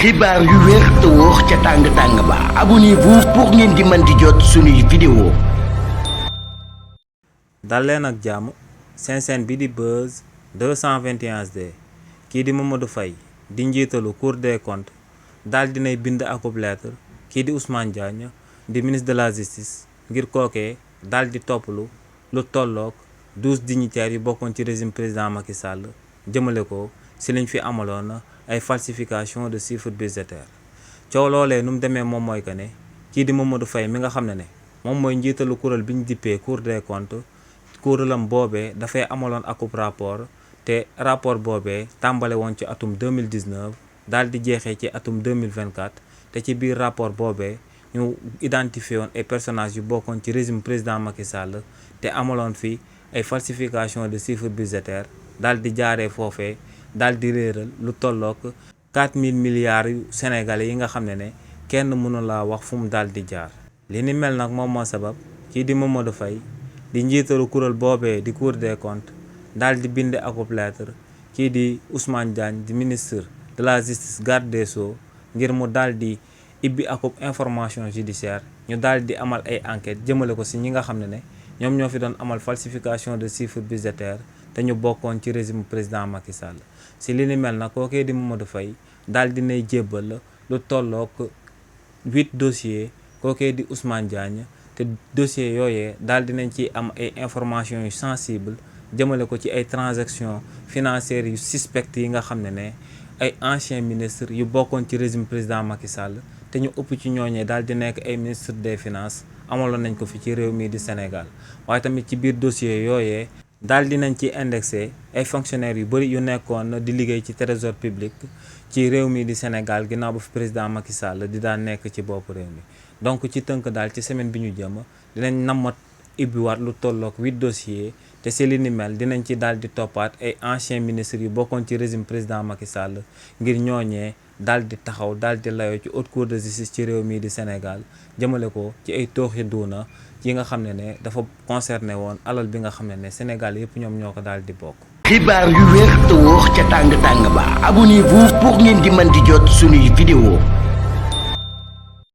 xibaar yu wér te wóor ca tàng-tàng ba abonnez-vous pour ngeen di mën di jot suñuy vidéo. dal leen ak jàmm seen chaîne bi di Buzz 221HD kii di Mamadou Faye di njiitalu Cour des comptes daal dinay bind akub lettre kii di Ousmane Diagne di ministre de la justice ngir kookee daal di topplu lu tolloog 12 dignitaires yu bokkoon ci régime président Macky Sall jëmale ko si liñ fi amaloon ay falsification de chiffres budgétaires coow loolee nu mu demee moom mooy que ne kii di Mamadou Faye mi nga xam ne moom mooy njiitalu kuréel bi ñu dippee Cour des comptes kuréelam boobee dafay amaloon akub rapport te rapport boobee tàmbale woon ci atum 2019 daal di jeexee ci atum 2024 te ci biir rapport boobee ñu identifié woon ay personnages yu bokkoon ci régime président Macky Sall te amaloon fi ay falsification de chiffres budgétaires daal di jaaree foofee daal di réeral lu tollook 4000 milliards yu sénégalais yi nga xam ne kenn mënu laa wax fu mu daal di jaar. li ni mel nag moom moo sabab kii di Mamadou Faye di njiitalu kuréel boobee di Cour des comptes daal di bind akub lettre kii di Ousmane Diagne di ministre de la justice garde des sceaux ngir mu daal di ibbi akub information judiciaire ñu daal di amal ay enquêtes jëmale ko si ñi nga xam ne ñoom ñoo fi doon amal falsification de chiffres budgétaires te ñu bokkoon ci régime président Macky Sall. si li ni mel nag kookee di Mamadou Faye daal di nay jébbal lu tollook 8 dossiers kookee di Ousmane Diagne te dossiers yooyee daal dinañ ci am ay informations yu sensibles jëmale ko ci ay transactions financières yu suspectes yi nga xam ne ay anciens ministres yu bokkoon ci régime président Macky Sall te ñu ëpp ci ñooñee daal di nekk ay ministre des finances amaloon nañ ko fi ci réew mii di Sénégal waaye tamit ci biir dossiers yooyee daal dinañ ci indexé ay fonctionnaires yu bëri yu nekkoon di liggéey ci trésor public ci réew mii di Sénégal ginnaaw ba fi président Macky Sall di daan nekk ci bopp réew mi. donc ci tënk daal ci semaine bi ñu jëm dinañ namat ibbiwaat lu tollook 8 dossiers te si li ni mel dinañ ci daal di toppaat ay anciens ministres yu bokkoon ci régime président Macky Sall ngir ñooñee daal di taxaw daal di layoo ci haute cour de justice ci réew mii di Sénégal jëmale ko ci ay tooxi duuna yi nga xam ne dafa concerné woon alal bi nga xam ne Sénégal yëpp ñoom ñoo ko daal di bokk. xibaar yu wér te wóor ca tàng-tàng ba abonnez-vous pour ngeen di mën di jot suñuy vidéo.